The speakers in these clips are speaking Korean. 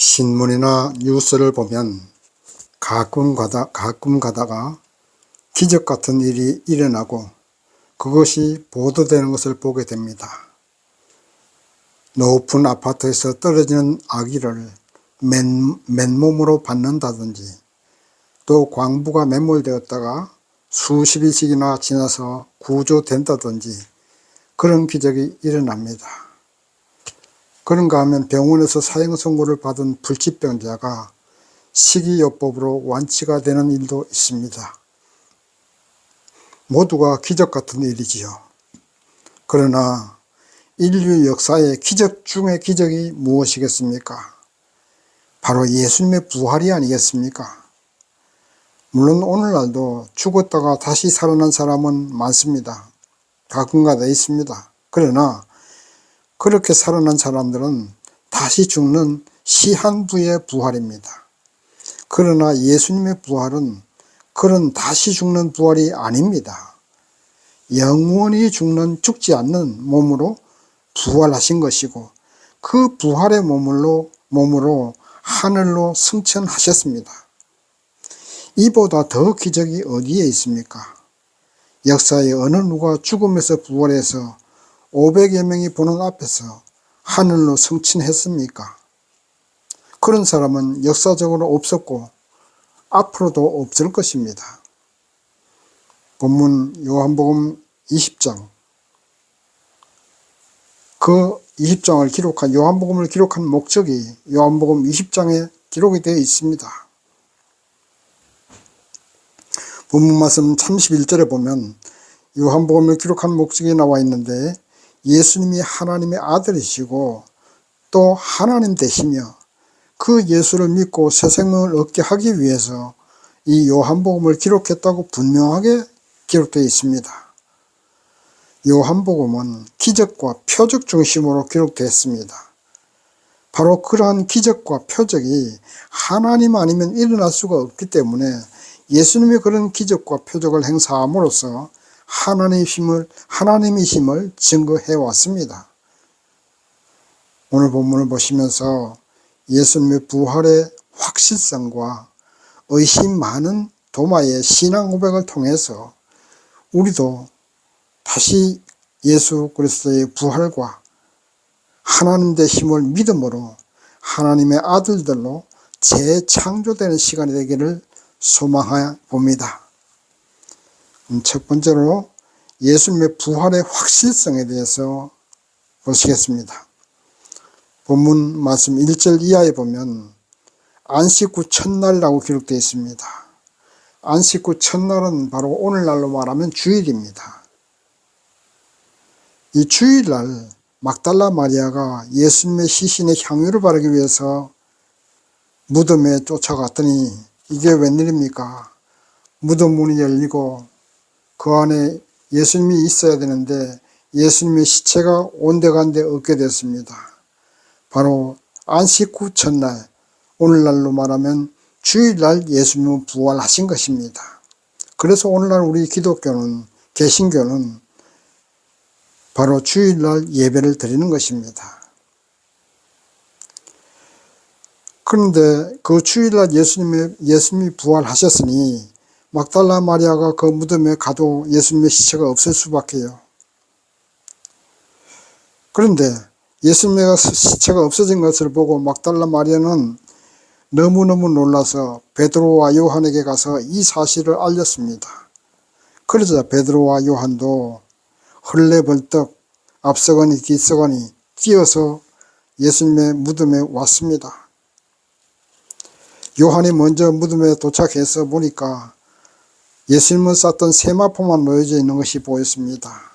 신문이나 뉴스를 보면 가끔 가다가 기적 같은 일이 일어나고 그것이 보도되는 것을 보게 됩니다. 높은 아파트에서 떨어지는 아기를 맨몸으로 받는다든지, 또 광부가 매몰되었다가 수십일씩이나 지나서 구조된다든지 그런 기적이 일어납니다. 그런가 하면 병원에서 사형 선고를 받은 불치병자가 식이요법으로 완치가 되는 일도 있습니다. 모두가 기적 같은 일이지요. 그러나 인류 역사의 기적 중의 기적이 무엇이겠습니까? 바로 예수님의 부활이 아니겠습니까? 물론 오늘날도 죽었다가 다시 살아난 사람은 많습니다. 가끔가다 있습니다. 그러나 그렇게 살아난 사람들은 다시 죽는 시한부의 부활입니다. 그러나 예수님의 부활은 그런 다시 죽는 부활이 아닙니다. 영원히 죽지 않는 몸으로 부활하신 것이고, 그 부활의 몸으로 하늘로 승천하셨습니다. 이보다 더 기적이 어디에 있습니까? 역사에 어느 누가 죽음에서 부활해서 500여 명이 보는 앞에서 하늘로 승천했습니까? 그런 사람은 역사적으로 없었고 앞으로도 없을 것입니다. 본문 요한복음 20장, 그 20장을 기록한, 요한복음을 기록한 목적이 요한복음 20장에 기록이 되어 있습니다. 본문 말씀 31절에 보면 요한복음을 기록한 목적이 나와 있는데, 예수님이 하나님의 아들이시고 또 하나님 되시며 그 예수를 믿고 새 생명을 얻게 하기 위해서 이 요한복음을 기록했다고 분명하게 기록되어 있습니다. 요한복음은 기적과 표적 중심으로 기록되었습니다. 바로 그러한 기적과 표적이 하나님 아니면 일어날 수가 없기 때문에 예수님이 그런 기적과 표적을 행사함으로써 하나님이심을 증거해 왔습니다. 오늘 본문을 보시면서 예수님의 부활의 확실성과 의심 많은 도마의 신앙 고백을 통해서 우리도 다시 예수 그리스도의 부활과 하나님 되심을 믿음으로 하나님의 아들들로 재창조되는 시간이 되기를 소망해 봅니다. 첫 번째로 예수님의 부활의 확실성에 대해서 보시겠습니다. 본문 말씀 1절 이하에 보면 안식 후 첫날이라고 기록되어 있습니다. 안식 후 첫날은 바로 오늘날로 말하면 주일입니다. 이 주일날 막달라 마리아가 예수님의 시신에 향유를 바르기 위해서 무덤에 쫓아갔더니 이게 웬일입니까? 무덤 문이 열리고 그 안에 예수님이 있어야 되는데 예수님의 시체가 온데간데 없게 됐습니다. 바로 안식 후 첫날, 오늘날로 말하면 주일날 예수님은 부활하신 것입니다. 그래서 오늘날 우리 기독교는, 개신교는 바로 주일날 예배를 드리는 것입니다. 그런데 그 주일날 예수님이 부활하셨으니 막달라 마리아가 그 무덤에 가도 예수님의 시체가 없을 수밖에요. 그런데 예수님의 시체가 없어진 것을 보고 막달라 마리아는 너무너무 놀라서 베드로와 요한에게 가서 이 사실을 알렸습니다. 그러자 베드로와 요한도 헐레벌떡 앞서거니 뒤서거니 뛰어서 예수님의 무덤에 왔습니다. 요한이 먼저 무덤에 도착해서 보니까 예수님을 쌌던 세마포만 놓여져 있는 것이 보였습니다.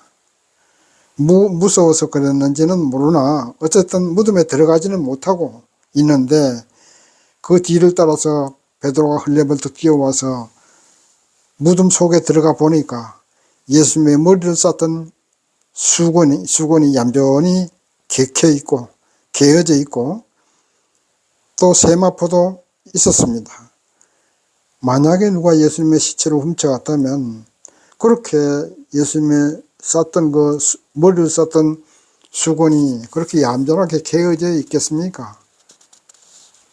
무서워서 그랬는지는 모르나 어쨌든 무덤에 들어가지는 못하고 있는데, 그 뒤를 따라서 베드로가 헐레벌떡 뛰어와서 무덤 속에 들어가 보니까 예수님의 머리를 쌌던 수건이 얌전히 개어져 있고 또 세마포도 있었습니다. 만약에 누가 예수님의 시체를 훔쳐갔다면 그렇게 예수님의 머리를 쌌던 수건이 그렇게 얌전하게 개어져 있겠습니까?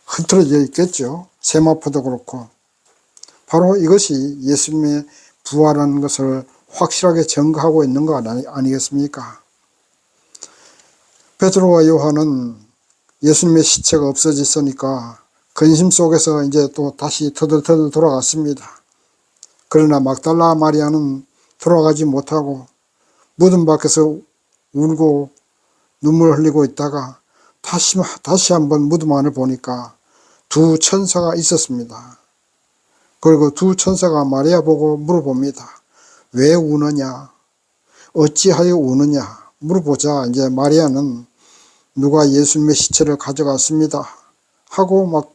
흐트러져 있겠죠. 세마포도 그렇고. 바로 이것이 예수님의 부활하는 것을 확실하게 증거하고 있는 거 아니겠습니까? 베드로와 요한은 예수님의 시체가 없어졌으니까 근심 속에서 이제 또 다시 터덜터덜 돌아갔습니다. 그러나 막달라 마리아는 돌아가지 못하고 무덤 밖에서 울고 눈물 흘리고 있다가 다시 한번 무덤 안을 보니까 두 천사가 있었습니다. 그리고 두 천사가 마리아 보고 물어봅니다. 왜 우느냐? 어찌하여 우느냐? 물어보자 이제 마리아는 누가 예수님의 시체를 가져갔습니다 하고 막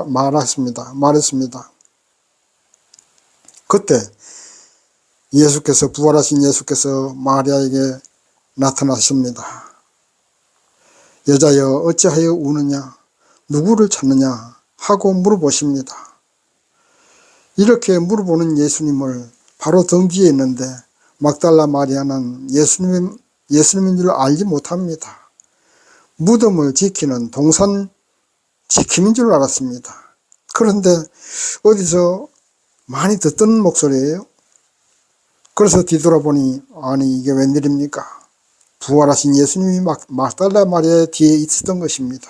말했습니다. 그때 부활하신 예수께서 마리아에게 나타나십니다. 여자여 어찌하여 우느냐? 누구를 찾느냐? 하고 물어보십니다. 이렇게 물어보는 예수님을 바로 등 뒤에 있는데 막달라 마리아는 예수님인 줄 알지 못합니다. 무덤을 지키는 동산 지킴인 줄 알았습니다. 그런데 어디서 많이 듣던 목소리예요. 그래서 뒤돌아보니 아니 이게 웬일입니까? 부활하신 예수님이 막달라 마리아의 뒤에 있었던 것입니다.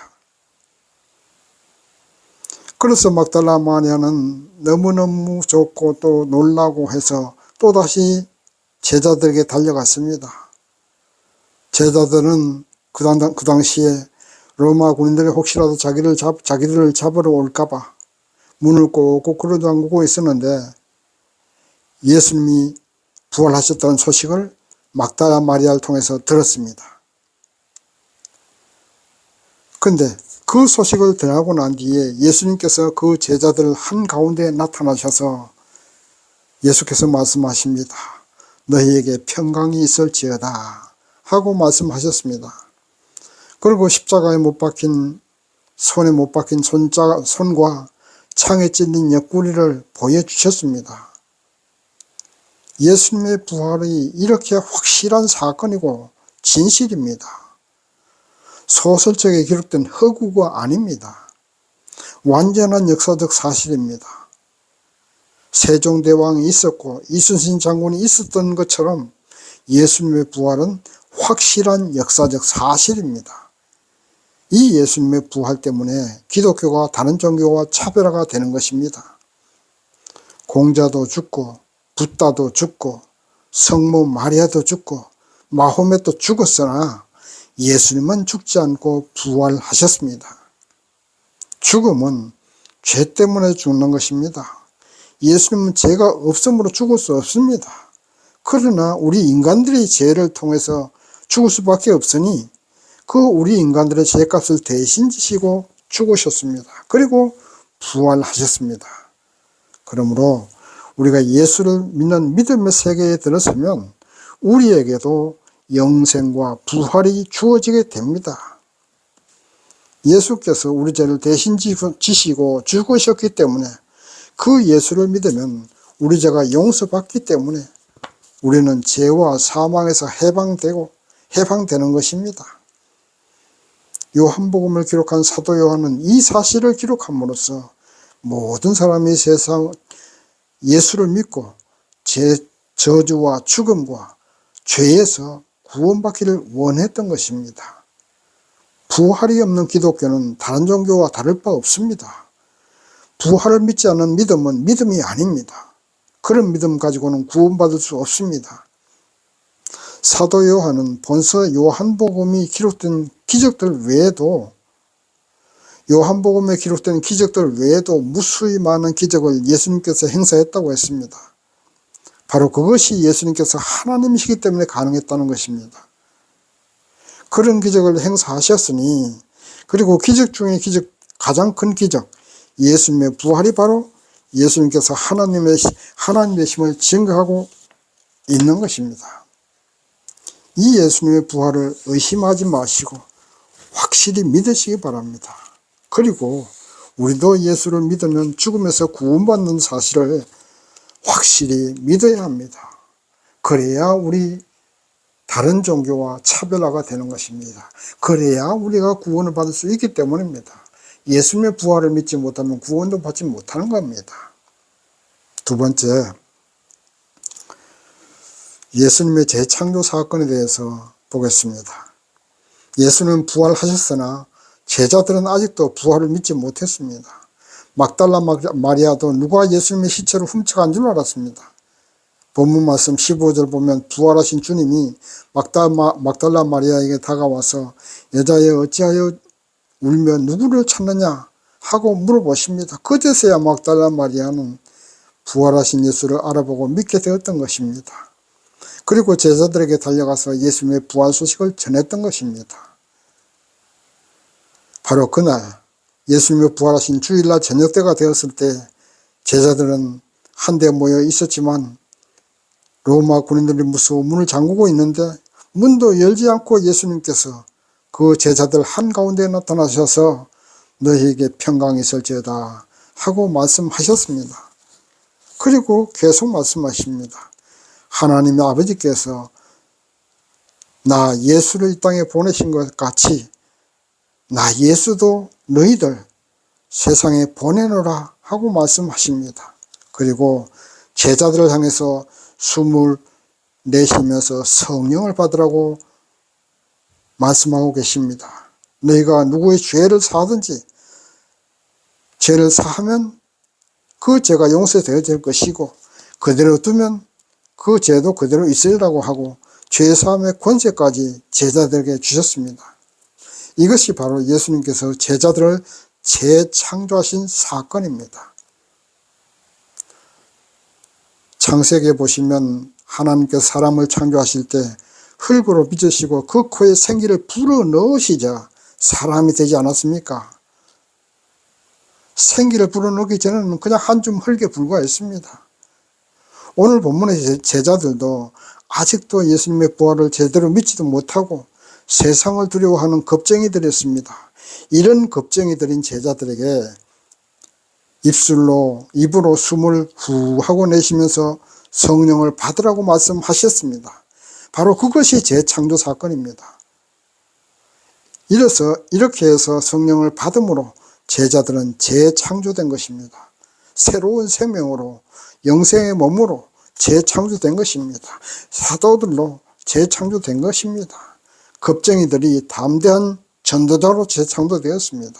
그래서 막달라 마리아는 너무너무 좋고 또 놀라고 해서 또다시 제자들에게 달려갔습니다. 제자들은 그 당시에 로마 군인들이 혹시라도 자기들을 잡으러 올까봐 문을 꼭꼭 걸어 잠그고 있었는데 예수님이 부활하셨다는 소식을 막달라 마리아를 통해서 들었습니다. 근데 그 소식을 전하고 난 뒤에 예수님께서 그 제자들 한가운데 나타나셔서 예수께서 말씀하십니다. 너희에게 평강이 있을지어다 하고 말씀하셨습니다. 그리고 십자가에 못 박힌 손에 못 박힌 손과 창에 찔린 옆구리를 보여주셨습니다. 예수님의 부활이 이렇게 확실한 사건이고 진실입니다. 소설책에 기록된 허구가 아닙니다. 완전한 역사적 사실입니다. 세종대왕이 있었고 이순신 장군이 있었던 것처럼 예수님의 부활은 확실한 역사적 사실입니다. 이 예수님의 부활 때문에 기독교가 다른 종교와 차별화가 되는 것입니다. 공자도 죽고 붓다도 죽고 성모 마리아도 죽고 마호멧도 죽었으나 예수님은 죽지 않고 부활하셨습니다. 죽음은 죄 때문에 죽는 것입니다. 예수님은 죄가 없음으로 죽을 수 없습니다. 그러나 우리 인간들이 죄를 통해서 죽을 수밖에 없으니 그 우리 인간들의 죄값을 대신 지시고 죽으셨습니다. 그리고 부활하셨습니다. 그러므로 우리가 예수를 믿는 믿음의 세계에 들어서면 우리에게도 영생과 부활이 주어지게 됩니다. 예수께서 우리 죄를 대신 지시고 죽으셨기 때문에 그 예수를 믿으면 우리 죄가 용서받기 때문에 우리는 죄와 사망에서 해방되는 것입니다. 요한복음을 기록한 사도 요한은 이 사실을 기록함으로써 모든 사람이 세상 예수를 믿고 저주와 죽음과 죄에서 구원받기를 원했던 것입니다. 부활이 없는 기독교는 다른 종교와 다를 바 없습니다. 부활을 믿지 않는 믿음은 믿음이 아닙니다. 그런 믿음 가지고는 구원받을 수 없습니다. 사도 요한은 본서 요한복음이 기록된 기적들 외에도 요한복음에 기록된 기적들 외에도 무수히 많은 기적을 예수님께서 행사했다고 했습니다. 바로 그것이 예수님께서 하나님이시기 때문에 가능했다는 것입니다. 그런 기적을 행사하셨으니 그리고 기적 중에 가장 큰 기적 예수님의 부활이 바로 예수님께서 하나님의 힘을 증거하고 있는 것입니다. 이 예수님의 부활을 의심하지 마시고 확실히 믿으시기 바랍니다. 그리고 우리도 예수를 믿으면 죽음에서 구원받는 사실을 확실히 믿어야 합니다. 그래야 우리 다른 종교와 차별화가 되는 것입니다. 그래야 우리가 구원을 받을 수 있기 때문입니다. 예수님의 부활을 믿지 못하면 구원도 받지 못하는 겁니다. 두 번째, 예수님의 재창조 사건에 대해서 보겠습니다. 예수는 부활하셨으나 제자들은 아직도 부활을 믿지 못했습니다. 막달라 마리아도 누가 예수님의 시체를 훔쳐간 줄 알았습니다. 본문 말씀 15절 보면 부활하신 주님이 막달라 마리아에게 다가와서 여자여 어찌하여 울며 누구를 찾느냐 하고 물어보십니다. 그제서야 막달라 마리아는 부활하신 예수를 알아보고 믿게 되었던 것입니다. 그리고 제자들에게 달려가서 예수님의 부활 소식을 전했던 것입니다. 바로 그날 예수님의 부활하신 주일날 저녁 때가 되었을 때 제자들은 한데 모여 있었지만 로마 군인들이 무서워 문을 잠그고 있는데 문도 열지 않고 예수님께서 그 제자들 한가운데 나타나셔서 너희에게 평강이 있을지어다 하고 말씀하셨습니다. 그리고 계속 말씀하십니다. 하나님의 아버지께서 나 예수를 이 땅에 보내신 것 같이 나 예수도 너희들 세상에 보내노라 하고 말씀하십니다. 그리고 제자들을 향해서 숨을 내쉬면서 성령을 받으라고 말씀하고 계십니다. 너희가 누구의 죄를 사하든지 죄를 사하면 그 죄가 용서되어질 것이고 그대로 두면 그 죄도 그대로 있으리라고 하고 죄사함의 권세까지 제자들에게 주셨습니다. 이것이 바로 예수님께서 제자들을 재창조하신 사건입니다. 창세기에 보시면 하나님께서 사람을 창조하실 때 흙으로 빚으시고 그 코에 생기를 불어넣으시자 사람이 되지 않았습니까? 생기를 불어넣기 전에는 그냥 한 줌 흙에 불과했습니다. 오늘 본문의 제자들도 아직도 예수님의 부활을 제대로 믿지도 못하고 세상을 두려워하는 겁쟁이들이었습니다. 이런 겁쟁이들인 제자들에게 입으로 숨을 후 하고 내쉬면서 성령을 받으라고 말씀하셨습니다. 바로 그것이 재창조 사건입니다. 이렇게 해서 성령을 받음으로 제자들은 재창조된 것입니다. 새로운 생명으로 영생의 몸으로 재창조된 것입니다. 사도들로 재창조된 것입니다. 겁쟁이들이 담대한 전도자로 재창조되었습니다.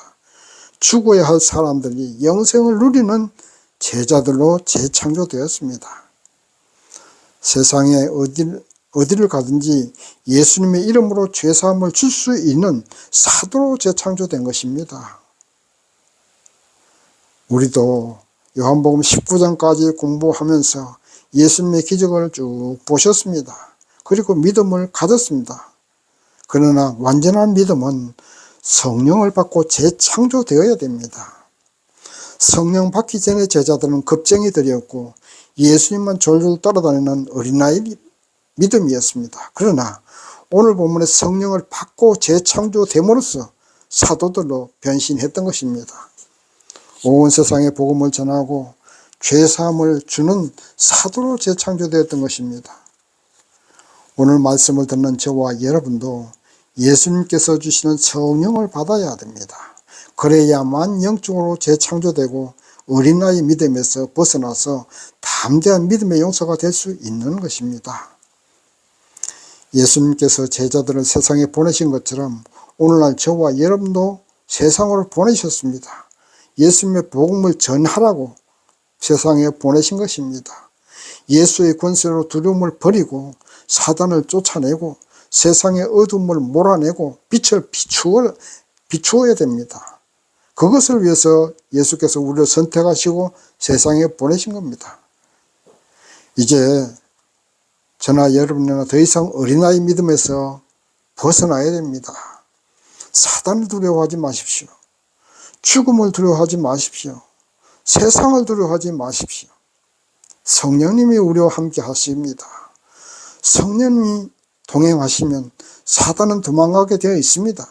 죽어야 할 사람들이 영생을 누리는 제자들로 재창조되었습니다. 세상에 어디를 가든지 예수님의 이름으로 죄사함을 줄 수 있는 사도로 재창조된 것입니다. 우리도 요한복음 19장까지 공부하면서 예수님의 기적을 쭉 보셨습니다. 그리고 믿음을 가졌습니다. 그러나 완전한 믿음은 성령을 받고 재창조되어야 됩니다. 성령 받기 전에 제자들은 겁쟁이들이었고 예수님만 졸졸 따라다니는 어린아이 믿음이었습니다. 그러나 오늘 본문에 성령을 받고 재창조됨으로써 사도들로 변신했던 것입니다. 온 세상에 복음을 전하고 죄사함을 주는 사도로 재창조되었던 것입니다. 오늘 말씀을 듣는 저와 여러분도 예수님께서 주시는 성령을 받아야 됩니다. 그래야만 영적으로 재창조되고 어린아이 믿음에서 벗어나서 담대한 믿음의 용사가 될 수 있는 것입니다. 예수님께서 제자들을 세상에 보내신 것처럼 오늘날 저와 여러분도 세상으로 보내셨습니다. 예수님의 복음을 전하라고 세상에 보내신 것입니다. 예수의 권세로 두려움을 버리고 사단을 쫓아내고 세상의 어둠을 몰아내고 빛을 비추어야 됩니다. 그것을 위해서 예수께서 우리를 선택하시고 세상에 보내신 겁니다. 이제 저나 여러분이나 더 이상 어린아이 믿음에서 벗어나야 됩니다. 사단을 두려워하지 마십시오. 죽음을 두려워하지 마십시오. 세상을 두려워하지 마십시오. 성령님이 우리와 함께 하십니다. 성령님이 동행하시면 사단은 도망가게 되어 있습니다.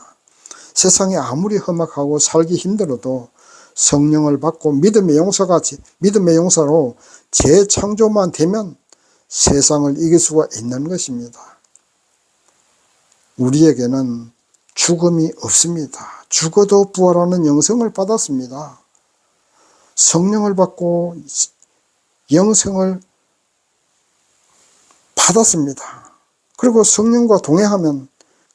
세상이 아무리 험악하고 살기 힘들어도 성령을 받고 믿음의 용사로 재창조만 되면 세상을 이길 수가 있는 것입니다. 우리에게는 죽음이 없습니다. 죽어도 부활하는 영생을 받았습니다. 성령을 받고 영생을 받았습니다. 그리고 성령과 동행하면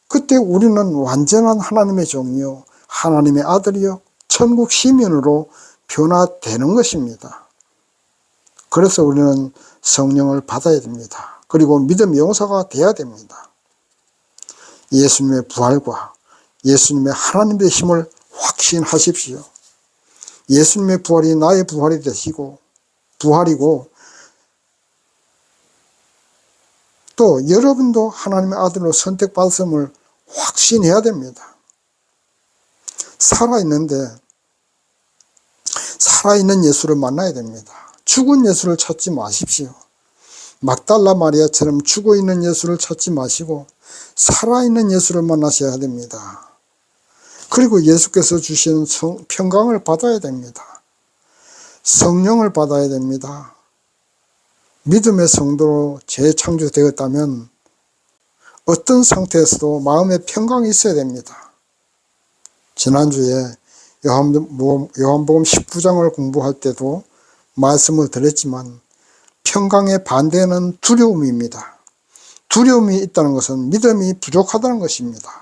그때 우리는 완전한 하나님의 종이요 하나님의 아들이요 천국 시민으로 변화되는 것입니다. 그래서 우리는 성령을 받아야 됩니다. 그리고 믿음의 용사가 되어야 됩니다. 예수님의 부활과 예수님의 하나님의 힘을 확신하십시오. 예수님의 부활이 나의 부활이 되시고 부활이고 또 여러분도 하나님의 아들로 선택받았음을 확신해야 됩니다. 살아있는 예수를 만나야 됩니다. 죽은 예수를 찾지 마십시오. 막달라 마리아처럼 죽어있는 예수를 찾지 마시고 살아있는 예수를 만나셔야 됩니다. 그리고 예수께서 주시는 평강을 받아야 됩니다. 성령을 받아야 됩니다. 믿음의 성도로 재창조되었다면 어떤 상태에서도 마음의 평강이 있어야 됩니다. 지난주에 요한복음 19장을 공부할 때도 말씀을 드렸지만 평강의 반대는 두려움입니다. 두려움이 있다는 것은 믿음이 부족하다는 것입니다.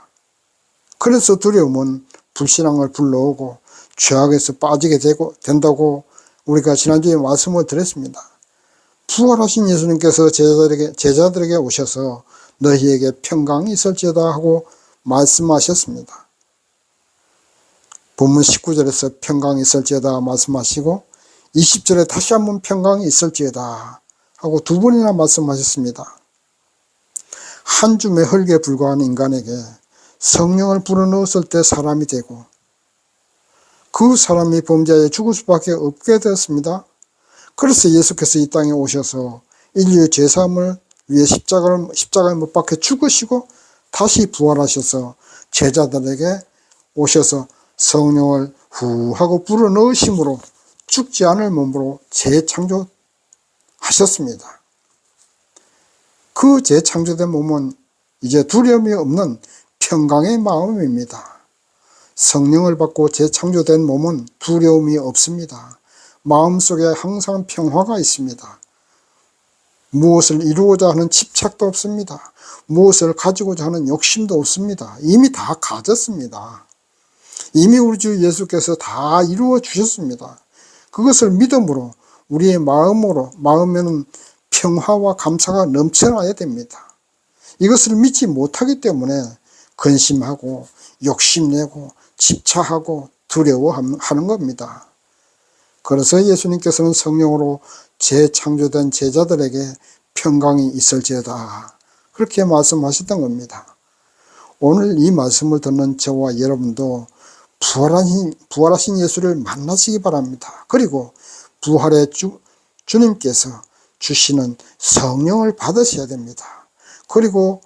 그래서 두려움은 불신앙을 불러오고 죄악에서 빠지게 된다고 우리가 지난주에 말씀을 드렸습니다. 부활하신 예수님께서 제자들에게 오셔서 너희에게 평강이 있을지어다 하고 말씀하셨습니다. 본문 19절에서 평강이 있을지어다 말씀하시고 20절에 다시 한번 평강이 있을지어다 하고 두 번이나 말씀하셨습니다. 한 줌의 흙에 불과한 인간에게 성령을 불어넣었을 때 사람이 되고 그 사람이 범죄에 죽을 수밖에 없게 되었습니다. 그래서 예수께서 이 땅에 오셔서 인류의 죄사함을 위해 십자가에 못 박혀 죽으시고 다시 부활하셔서 제자들에게 오셔서 성령을 후 하고 불어넣으심으로 죽지 않을 몸으로 재창조하셨습니다. 그 재창조된 몸은 이제 두려움이 없는 평강의 마음입니다. 성령을 받고 재창조된 몸은 두려움이 없습니다. 마음속에 항상 평화가 있습니다. 무엇을 이루고자 하는 집착도 없습니다. 무엇을 가지고자 하는 욕심도 없습니다. 이미 다 가졌습니다. 이미 우리 주 예수께서 다 이루어 주셨습니다. 그것을 믿음으로 우리의 마음에는 평화와 감사가 넘쳐나야 됩니다. 이것을 믿지 못하기 때문에 근심하고 욕심내고 집착하고 두려워하는 겁니다. 그래서 예수님께서는 성령으로 재창조된 제자들에게 평강이 있을지어다 그렇게 말씀하셨던 겁니다. 오늘 이 말씀을 듣는 저와 여러분도 부활하신 예수를 만나시기 바랍니다. 그리고 부활의 주님께서 주시는 성령을 받으셔야 됩니다. 그리고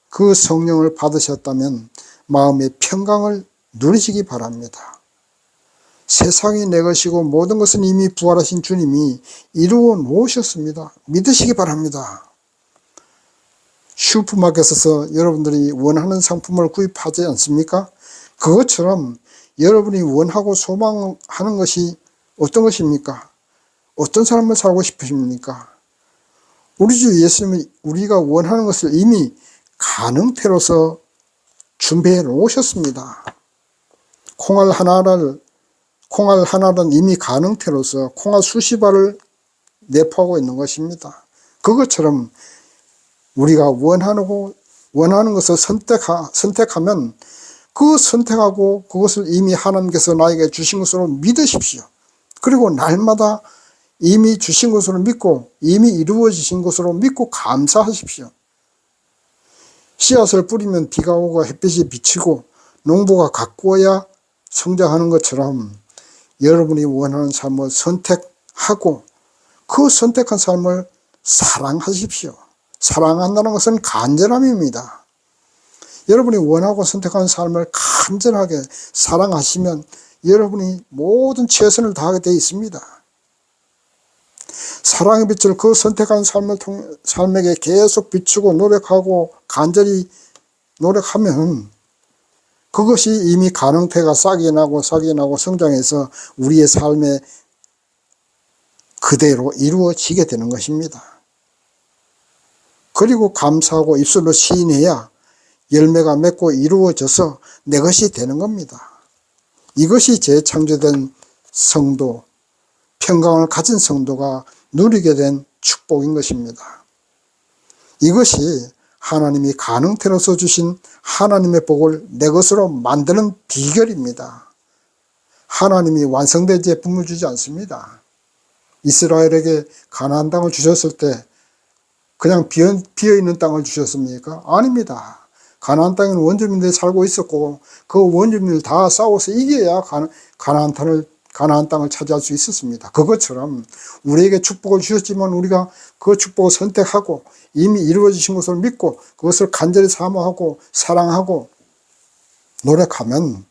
그 성령을 받으셨다면 마음의 평강을 누리시기 바랍니다. 세상이 내 것이고 모든 것은 이미 부활하신 주님이 이루어 놓으셨습니다. 믿으시기 바랍니다. 슈퍼마켓에서 여러분들이 원하는 상품을 구입하지 않습니까? 그것처럼 여러분이 원하고 소망하는 것이 어떤 것입니까? 어떤 삶을 살고 싶으십니까? 우리 주 예수님이 우리가 원하는 것을 이미 가능태로서 준비해 놓으셨습니다. 콩알 하나는 이미 가능태로서 콩알 수십 알을 내포하고 있는 것입니다. 그것처럼 우리가 원하는 것을 선택하면 그 선택하고 그것을 이미 하나님께서 나에게 주신 것으로 믿으십시오. 그리고 날마다 이미 주신 것으로 믿고 이미 이루어지신 것으로 믿고 감사하십시오. 씨앗을 뿌리면 비가 오고 햇빛이 비치고 농부가 가꾸어야 성장하는 것처럼 여러분이 원하는 삶을 선택하고 그 선택한 삶을 사랑하십시오. 사랑한다는 것은 간절함입니다. 여러분이 원하고 선택한 삶을 간절하게 사랑하시면 여러분이 모든 최선을 다하게 되어 있습니다. 사랑의 빛을 그 선택한 삶에게 계속 비추고 노력하고 간절히 노력하면 그것이 이미 가능태가 싹이 나고 성장해서 우리의 삶에 그대로 이루어지게 되는 것입니다. 그리고 감사하고 입술로 시인해야 열매가 맺고 이루어져서 내 것이 되는 겁니다. 이것이 재창조된 성도, 평강을 가진 성도가 누리게 된 축복인 것입니다. 이것이 하나님이 가능태로서 주신 하나님의 복을 내 것으로 만드는 비결입니다. 하나님이 완성된 제품을 주지 않습니다. 이스라엘에게 가나안 땅을 주셨을 때 그냥 비어있는 땅을 주셨습니까? 아닙니다. 가나안 땅에는 원주민들이 살고 있었고 그 원주민들 다 싸워서 이겨야 가나안 땅을 차지할 수 있었습니다. 그것처럼 우리에게 축복을 주셨지만 우리가 그 축복을 선택하고 이미 이루어지신 것을 믿고 그것을 간절히 사모하고 사랑하고 노력하면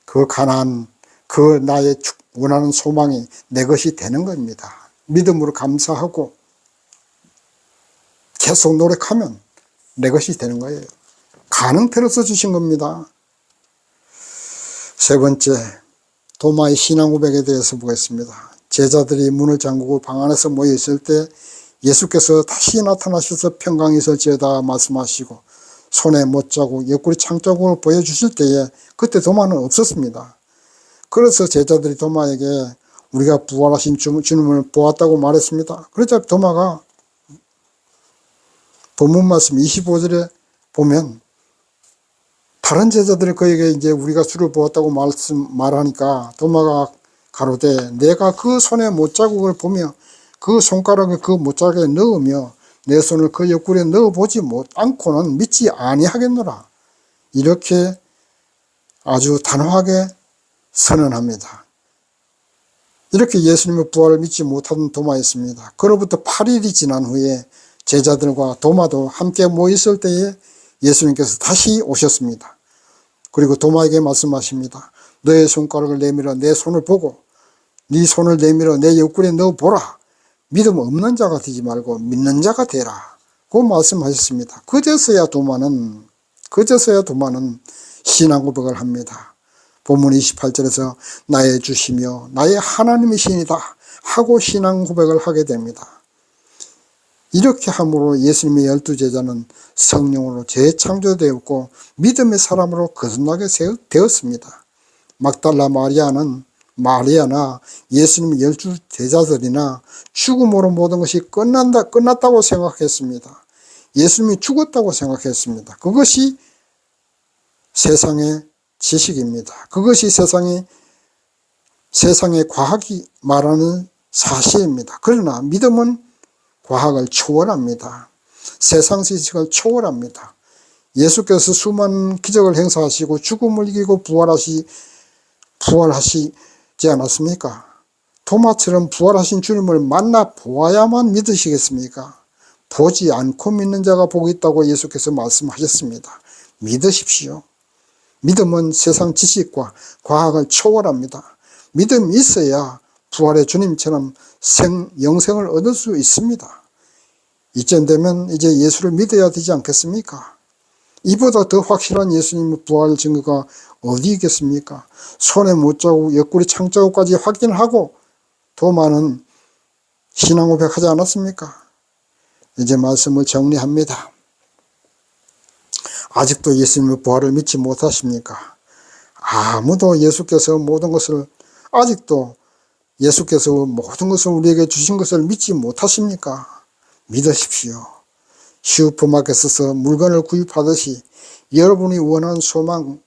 그 가나안, 그 나의 원하는 소망이 내 것이 되는 겁니다. 믿음으로 감사하고 계속 노력하면 내 것이 되는 거예요. 가능태로서 주신 겁니다. 세 번째, 도마의 신앙 고백에 대해서 보겠습니다. 제자들이 문을 잠그고 방 안에서 모여 있을 때 예수께서 다시 나타나셔서 평강이 있을지어다 말씀하시고 손에 못자국, 옆구리 창자국을 보여주실 때에 그때 도마는 없었습니다. 그래서 제자들이 도마에게 우리가 부활하신 주님을 보았다고 말했습니다. 그러자 도마가 본문 말씀 25절에 보면 다른 제자들이 그에게 이제 우리가 주를 보았다고 말하니까 도마가 가로되 내가 그 손에 못자국을 보며 그 손가락을 그 못자국에 넣으며 내 손을 그 옆구리에 넣어보지 않고는 믿지 아니하겠노라. 이렇게 아주 단호하게 선언합니다. 이렇게 예수님의 부활을 믿지 못하던 도마였습니다. 그로부터 8일이 지난 후에 제자들과 도마도 함께 모였을 때에 예수님께서 다시 오셨습니다. 그리고 도마에게 말씀하십니다. 너의 손가락을 내밀어 내 손을 보고 네 손을 내밀어 내 옆구리에 넣어보라. 믿음 없는 자가 되지 말고 믿는 자가 되라. 그 말씀하셨습니다. 그제서야 도마는 신앙 고백을 합니다. 본문 28절에서 나의 주시며 나의 하나님이시니이다 하고 신앙 고백을 하게 됩니다. 이렇게 함으로 예수님의 12제자는 성령으로 재창조되었고 믿음의 사람으로 거듭나게 되었습니다. 막달라 마리아나 예수님의 12제자들이나 죽음으로 모든 것이 끝났다고 생각했습니다. 예수님이 죽었다고 생각했습니다. 그것이 세상의 지식입니다. 그것이 세상의 과학이 말하는 사실입니다. 그러나 믿음은 과학을 초월합니다. 세상 지식을 초월합니다. 예수께서 수많은 기적을 행사하시고 죽음을 이기고 부활하시지 않았습니까? 도마처럼 부활하신 주님을 만나 보아야만 믿으시겠습니까? 보지 않고 믿는 자가 복이 있다고 예수께서 말씀하셨습니다. 믿으십시오. 믿음은 세상 지식과 과학을 초월합니다. 믿음이 있어야 부활의 주님처럼 영생을 얻을 수 있습니다. 이쯤 되면 이제 예수를 믿어야 되지 않겠습니까? 이보다 더 확실한 예수님의 부활 증거가 어디 있겠습니까? 손에 못자국, 옆구리 창자국까지 확인하고 도마는 신앙 고백하지 않았습니까? 이제 말씀을 정리합니다. 아직도 예수님의 부활을 믿지 못하십니까? 아무도 예수께서 모든 것을 우리에게 주신 것을 믿지 못하십니까? 믿으십시오. 슈퍼마켓에서 물건을 구입하듯이 여러분이 원하는 소망,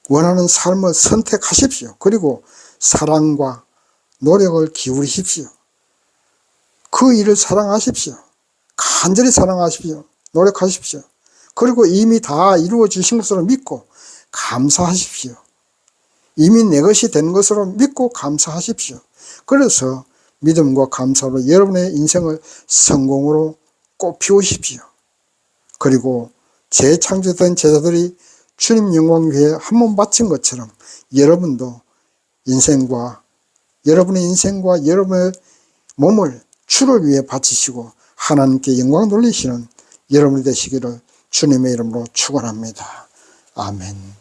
원하는 삶을 선택하십시오. 그리고 사랑과 노력을 기울이십시오. 그 일을 사랑하십시오. 간절히 사랑하십시오. 노력하십시오. 그리고 이미 다 이루어 주신 것으로 믿고 감사하십시오. 이미 내 것이 된 것으로 믿고 감사하십시오. 그래서 믿음과 감사로 여러분의 인생을 성공으로 꽃피우십시오. 그리고 재창조된 제자들이 주님 영광 위에 한 번 바친 것처럼 여러분의 인생과 여러분의 몸을 주를 위해 바치시고 하나님께 영광 돌리시는 여러분이 되시기를 주님의 이름으로 축원합니다. 아멘.